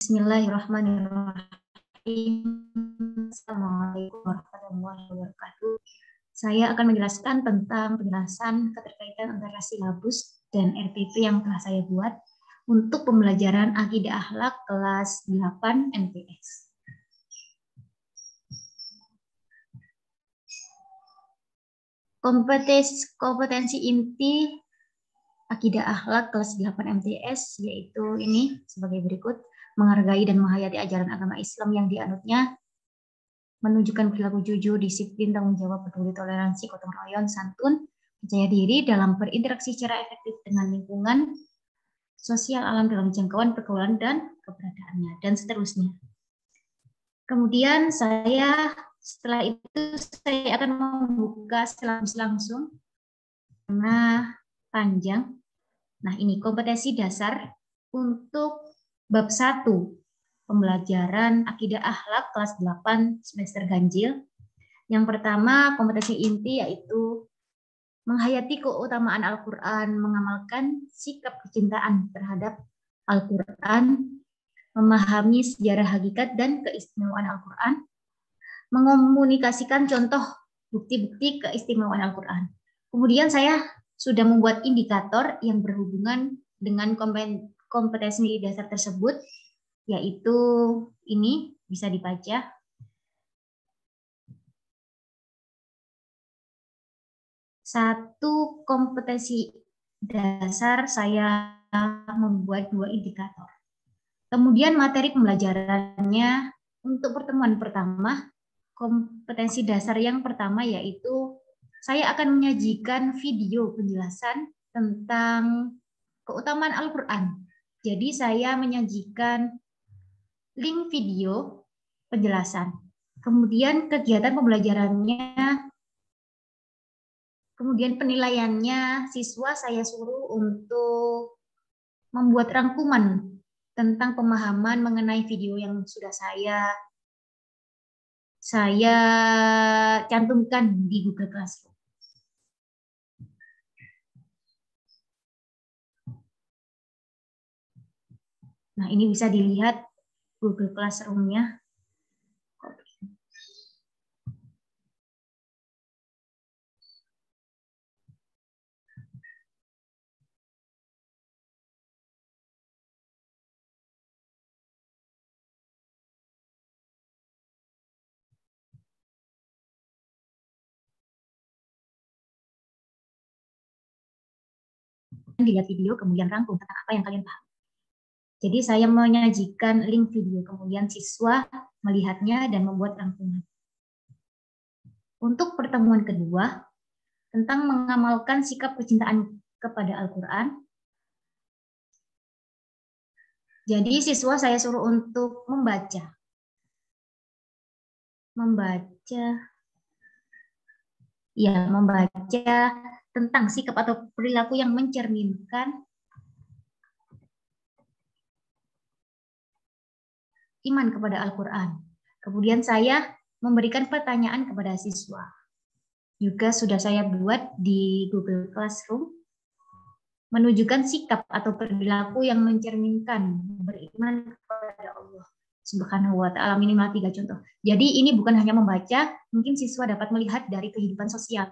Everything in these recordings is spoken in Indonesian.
Bismillahirrahmanirrahim. Assalamualaikum warahmatullahi wabarakatuh. Saya akan menjelaskan tentang penjelasan keterkaitan antara silabus dan RPP yang telah saya buat untuk pembelajaran akidah akhlak kelas 8 MTS. Kompetensi inti akidah akhlak kelas 8 MTS yaitu ini sebagai berikut: menghargai dan menghayati ajaran agama Islam yang dianutnya, menunjukkan perilaku jujur, disiplin, tanggung jawab, peduli, toleransi, gotong royong, santun, percaya diri dalam berinteraksi secara efektif dengan lingkungan sosial alam dalam jangkauan pergaulan dan keberadaannya, dan seterusnya. Kemudian setelah itu saya akan membuka silabus langsung karena panjang. Nah, ini kompetensi dasar untuk bab 1, pembelajaran akidah akhlak kelas 8 semester ganjil. Yang pertama, kompetensi inti yaitu menghayati keutamaan Al-Quran, mengamalkan sikap kecintaan terhadap Al-Quran, memahami sejarah hakikat dan keistimewaan Al-Quran, mengomunikasikan contoh bukti-bukti keistimewaan Al-Quran. Kemudian saya sudah membuat indikator yang berhubungan dengan kompetensi dasar tersebut, yaitu ini bisa dibaca. Satu kompetensi dasar saya membuat 2 indikator. Kemudian materi pembelajarannya untuk pertemuan pertama, kompetensi dasar yang pertama yaitu saya akan menyajikan video penjelasan tentang keutamaan Al-Quran. Jadi saya menyajikan link video penjelasan. Kemudian kegiatan pembelajarannya, kemudian penilaiannya, siswa saya suruh untuk membuat rangkuman tentang pemahaman mengenai video yang sudah saya cantumkan di Google Classroom. Nah, ini bisa dilihat Google Classroom-nya. Dilihat video, kemudian rangkum tentang apa yang kalian paham. Jadi saya menyajikan link video, kemudian siswa melihatnya dan membuat rangkuman. Untuk pertemuan kedua, tentang mengamalkan sikap kecintaan kepada Al-Quran. Jadi siswa saya suruh untuk membaca tentang sikap atau perilaku yang mencerminkan iman kepada Al-Quran. Kemudian saya memberikan pertanyaan kepada siswa. Juga sudah saya buat di Google Classroom, menunjukkan sikap atau perilaku yang mencerminkan beriman kepada Allah Subhanahu wa ta'ala, minimal 3 contoh. Jadi ini bukan hanya membaca, mungkin siswa dapat melihat dari kehidupan sosial.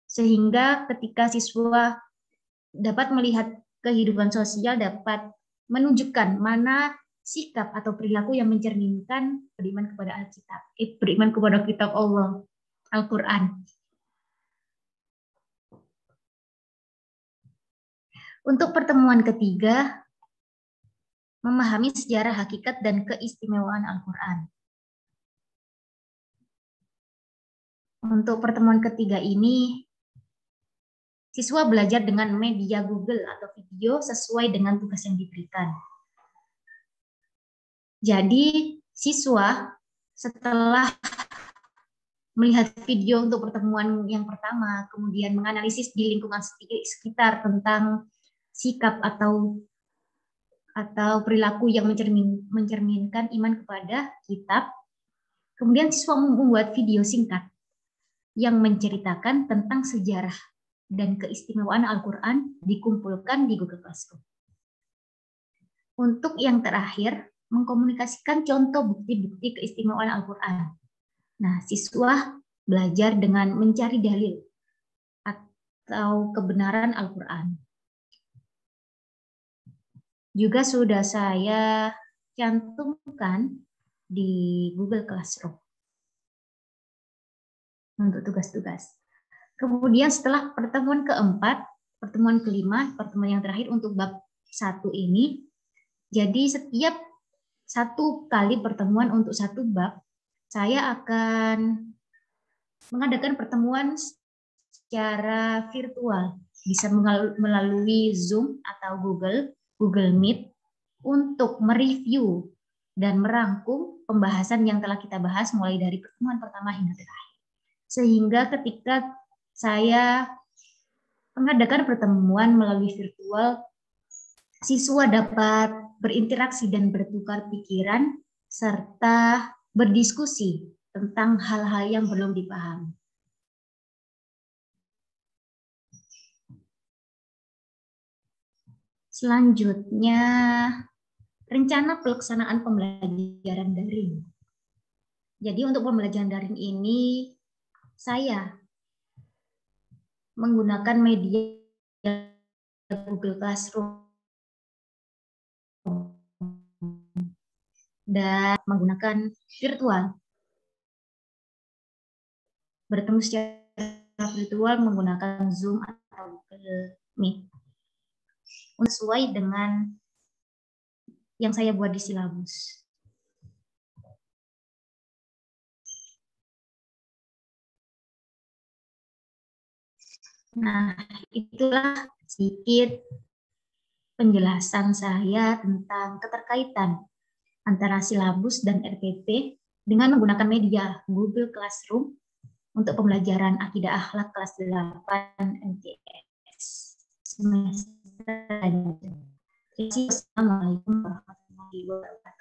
Sehingga ketika siswa dapat melihat kehidupan sosial, dapat menunjukkan mana sikap atau perilaku yang mencerminkan beriman kepada Alkitab, beriman kepada kitab Allah, Al-Quran. Untuk pertemuan ketiga, memahami sejarah hakikat dan keistimewaan Al-Quran. Untuk pertemuan ketiga ini, siswa belajar dengan media Google atau video sesuai dengan tugas yang diberikan. Jadi, siswa setelah melihat video untuk pertemuan yang pertama, kemudian menganalisis di lingkungan sekitar tentang sikap atau perilaku yang mencerminkan iman kepada kitab. Kemudian siswa membuat video singkat yang menceritakan tentang sejarah dan keistimewaan Al-Quran, dikumpulkan di Google Classroom. Untuk yang terakhir, mengkomunikasikan contoh bukti-bukti keistimewaan Al-Quran. Nah, siswa belajar dengan mencari dalil atau kebenaran Al-Quran. Juga sudah saya cantumkan di Google Classroom untuk tugas-tugas. Kemudian setelah pertemuan keempat, pertemuan kelima, pertemuan yang terakhir untuk bab 1 ini, jadi setiap satu kali pertemuan untuk satu bab, saya akan mengadakan pertemuan secara virtual, bisa melalui Zoom atau Google Meet untuk mereview dan merangkum pembahasan yang telah kita bahas mulai dari pertemuan pertama hingga terakhir. Sehingga ketika saya mengadakan pertemuan melalui virtual, siswa dapat berinteraksi dan bertukar pikiran serta berdiskusi tentang hal-hal yang belum dipahami. Selanjutnya, rencana pelaksanaan pembelajaran daring. Jadi untuk pembelajaran daring ini, saya menggunakan media Google Classroom dan menggunakan virtual. Bertemu secara virtual menggunakan Zoom atau Google Meet. Sesuai dengan yang saya buat di silabus. Nah, itulah sedikit penjelasan saya tentang keterkaitan antara silabus dan RPP dengan menggunakan media Google Classroom untuk pembelajaran Akidah Akhlak kelas 8 MTS semester. Assalamualaikum warahmatullahi wabarakatuh.